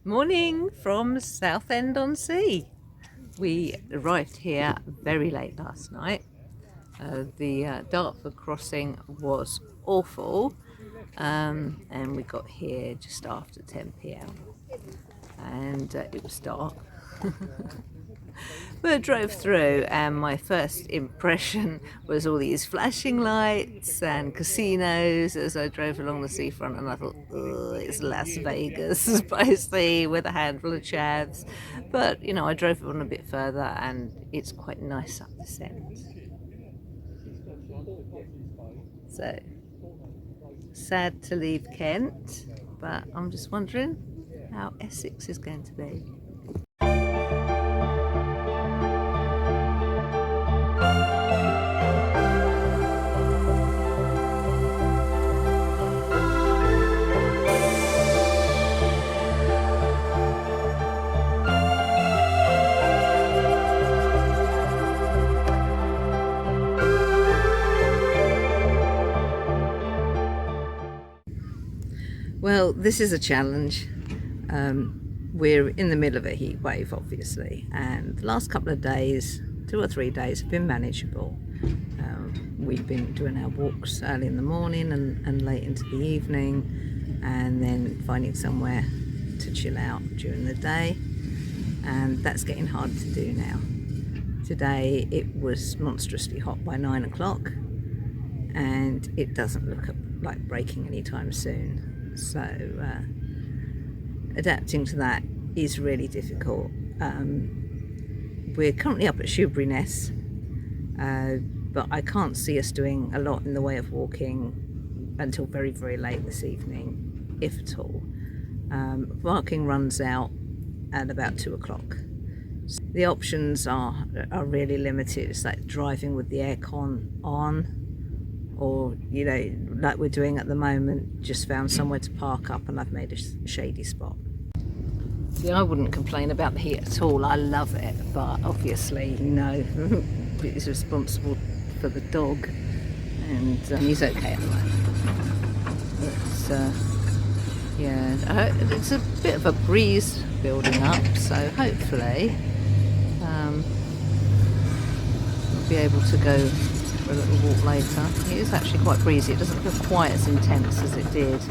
Morning from Southend-on-Sea. We arrived here very late last night. The Dartford crossing was awful, and we got here just after 10 p.m. and it was dark. But I drove through, and my first impression was all these flashing lights and casinos as I drove along the seafront, and I thought, oh, it's Las Vegas by sea with a handful of chavs. But you know, I drove on a bit further and it's quite nice up this end. So sad to leave Kent, but I'm just wondering how Essex is going to be. Well, this is a challenge. We're in the middle of a heat wave, obviously, and the last couple of days, 2 or 3 days, have been manageable. We've been doing our walks early in the morning and late into the evening, and then finding somewhere to chill out during the day, and that's getting hard to do now. Today it was monstrously hot by 9 o'clock, and it doesn't look like breaking anytime soon. So adapting to that is really difficult. We're currently up at Shoeburyness, but I can't see us doing a lot in the way of walking until very, very late this evening, if at all. Parking runs out at about 2 o'clock. The options are really limited. It's like driving with the aircon on, or, you know, like we're doing at the moment, just found somewhere to park up and I've made a shady spot. See, I wouldn't complain about the heat at all. I love it, but obviously, you know, he's responsible for the dog, and he's okay at the moment. But yeah, it's a bit of a breeze building up, so hopefully we'll be able to go for a little walk later. It is actually quite breezy. It doesn't feel quite as intense as it did.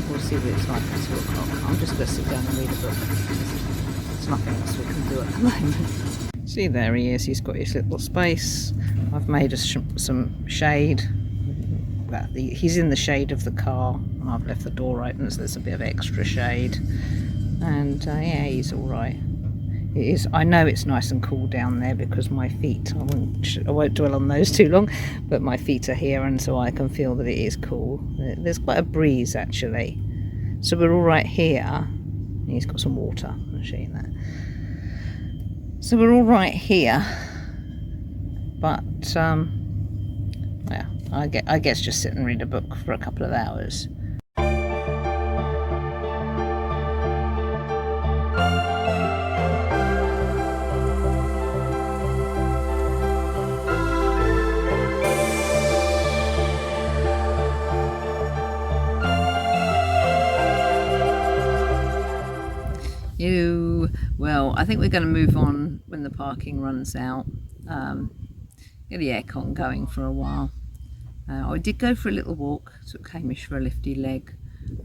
We'll see what it's like at 2 o'clock. I'm just going to sit down and read a book. There's nothing else we can do at the moment. See, there he is. He's got his little space. I've made some shade. Well, he's in the shade of the car. I've left the door open, so there's a bit of extra shade. And yeah, he's all right. It is. I know it's nice and cool down there because my feet, I won't dwell on those too long, but my feet are here, and so I can feel that it is cool. There's quite a breeze actually, so we're all right here. He's got some water, I'll show you that. So we're all right here, but yeah, I guess just sit and read a book for a couple of hours. Well, I think we're going to move on when the parking runs out. Get the aircon going for a while. I did go for a little walk, took Hamish for a lifty leg.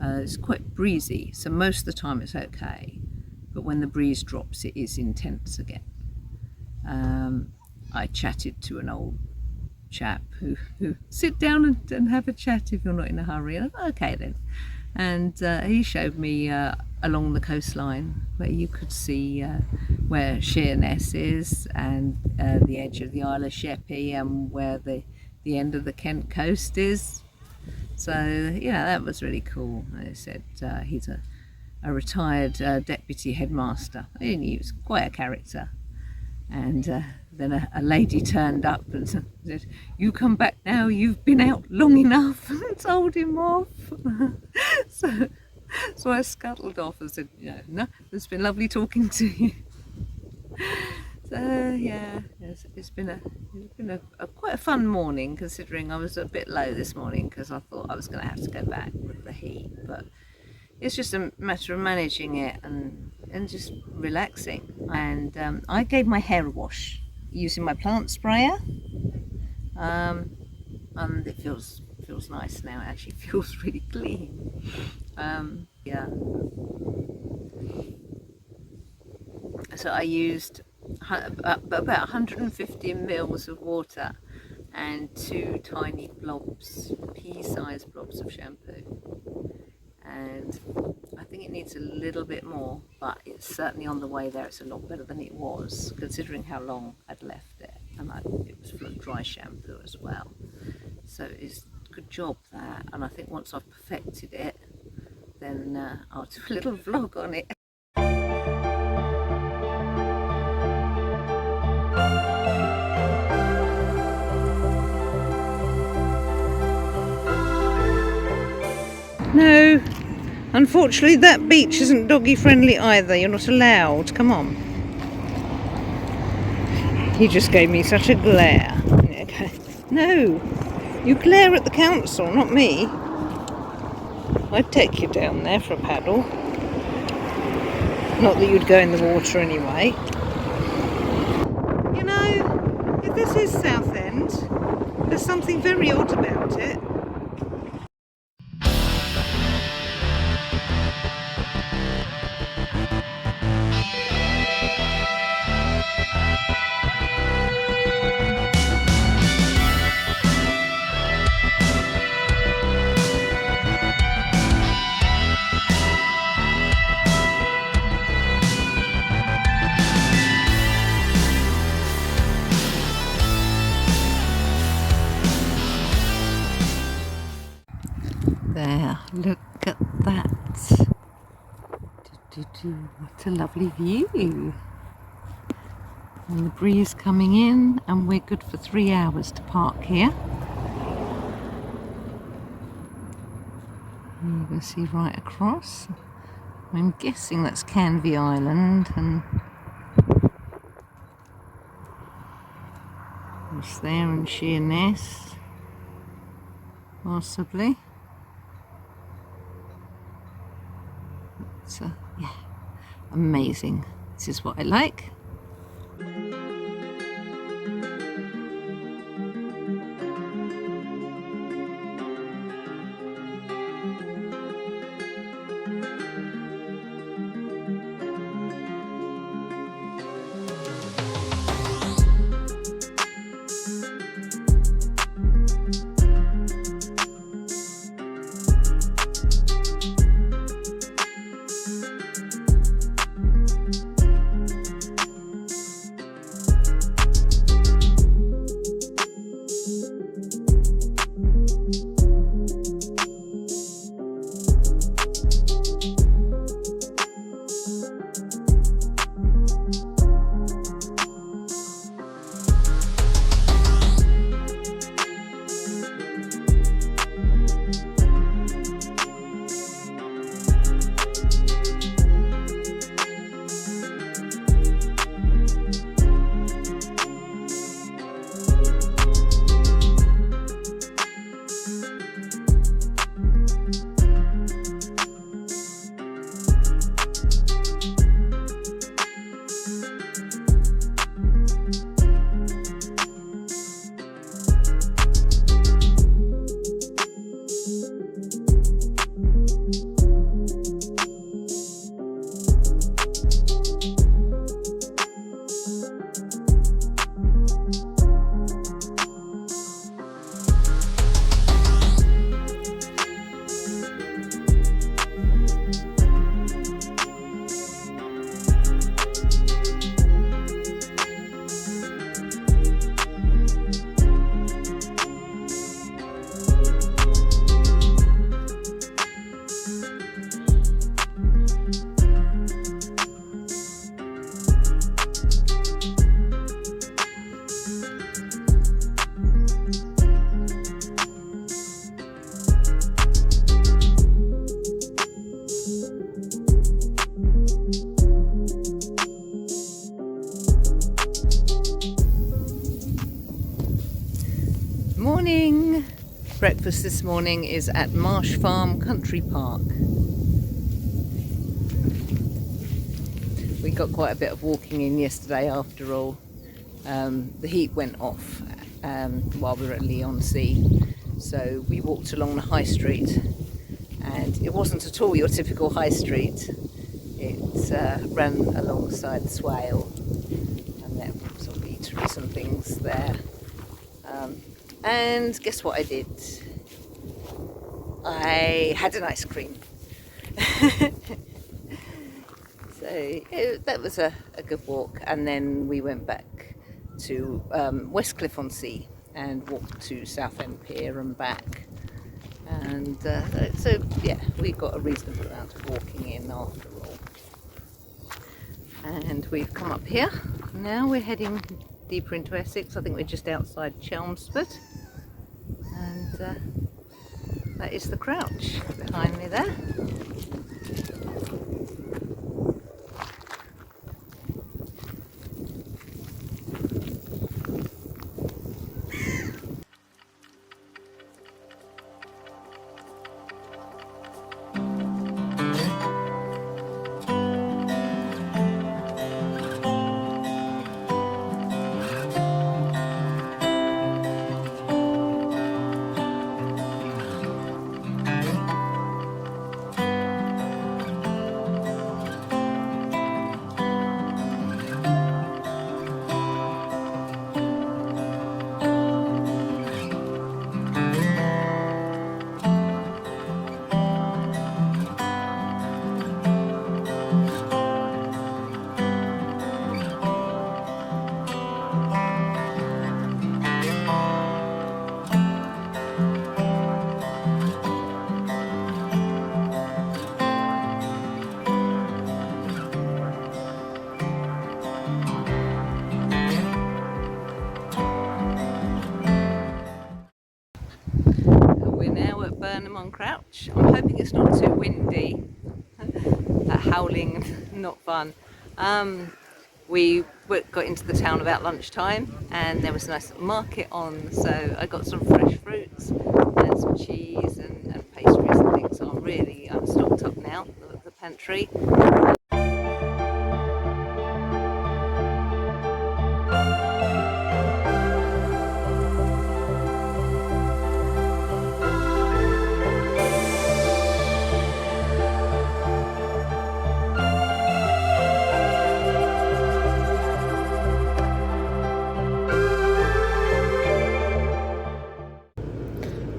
It's quite breezy, so most of the time it's okay, but when the breeze drops it is intense again. I chatted to an old chap who sit down and have a chat if you're not in a hurry, and I thought, okay then. And he showed me along the coastline where you could see where Sheerness is, and the edge of the Isle of Sheppey, and where the end of the Kent coast is. So yeah, that was really cool. They said he's a retired deputy headmaster. He was quite a character. And then a lady turned up and said, "You come back now, you've been out long enough," and told him off. So I scuttled off and said, "No, it's been lovely talking to you." So yeah, it's been a quite a fun morning, considering I was a bit low this morning because I thought I was going to have to go back. the heat, but it's just a matter of managing it and just relaxing. And I gave my hair a wash using my plant sprayer, and it feels nice now. It actually feels really clean. Yeah. So I used about 150 mils of water and 2 tiny blobs, pea-sized blobs of shampoo. And I think it needs a little bit more, but it's certainly on the way there. It's a lot better than it was, considering how long I'd left it, and it was full of dry shampoo as well. So it's a good job that, and I think once I've perfected it, then I'll do a little vlog on it. No, unfortunately that beach isn't doggy friendly either. You're not allowed. Come on. He just gave me such a glare. Okay. No, you glare at the council, not me. I'd take you down there for a paddle. Not that you'd go in the water anyway. You know, if this is Southend, there's something very odd about it. There, look at that. What a lovely view. And the breeze coming in, and we're good for 3 hours to park here. And you can see right across. I'm guessing that's Canvey Island, and it's there in Sheerness, possibly. So yeah, amazing. This is what I like. breakfast this morning is at Marsh Farm Country Park. We got quite a bit of walking in yesterday after all. The heat went off while we were at Leigh, so we walked along the high street, and it wasn't at all your typical high street. It ran alongside the swale, and there were sort of eateries and things there. And guess what I did? I had an ice cream. So that was a good walk, and then we went back to Westcliff on Sea and walked to Southend Pier and back. And so yeah, we got a reasonable amount of walking in after all. And we've come up here. Now we're heading deeper into Essex. I think we're just outside Chelmsford. And that is the Crouch behind me there. We're now at Burnham on Crouch. I'm hoping it's not too windy. That howling, not fun. We got into the town about lunchtime, and there was a nice market on, so I got some fresh fruits and some cheese and pastries and things. So I'm stocked up now at the pantry.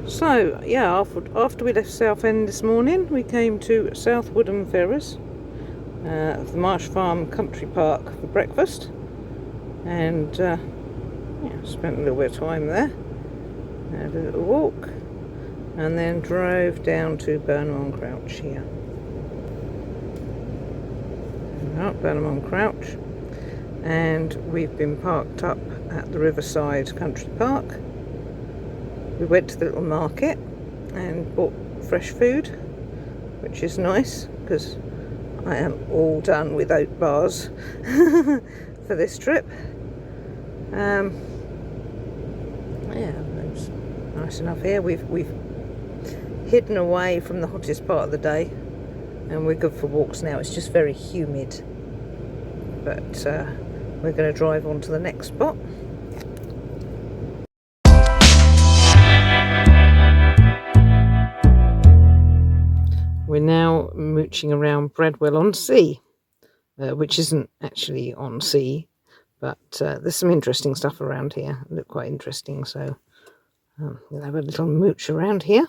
So yeah, after we left Southend this morning, we came to South Woodham Ferrers, the Marsh Farm Country Park for breakfast, and yeah, spent a little bit of time there, had a little walk, and then drove down to Burnham on Crouch here. Burnham on Crouch, and we've been parked up at the Riverside Country Park. We went to the little market and bought fresh food, which is nice because I am all done with oat bars for this trip. Yeah, it's nice enough here. We've hidden away from the hottest part of the day, and we're good for walks now. It's just very humid, but we're going to drive on to the next spot. We're now mooching around Bradwell on Sea, which isn't actually on sea, but there's some interesting stuff around here. It looked quite interesting, so we'll have a little mooch around here.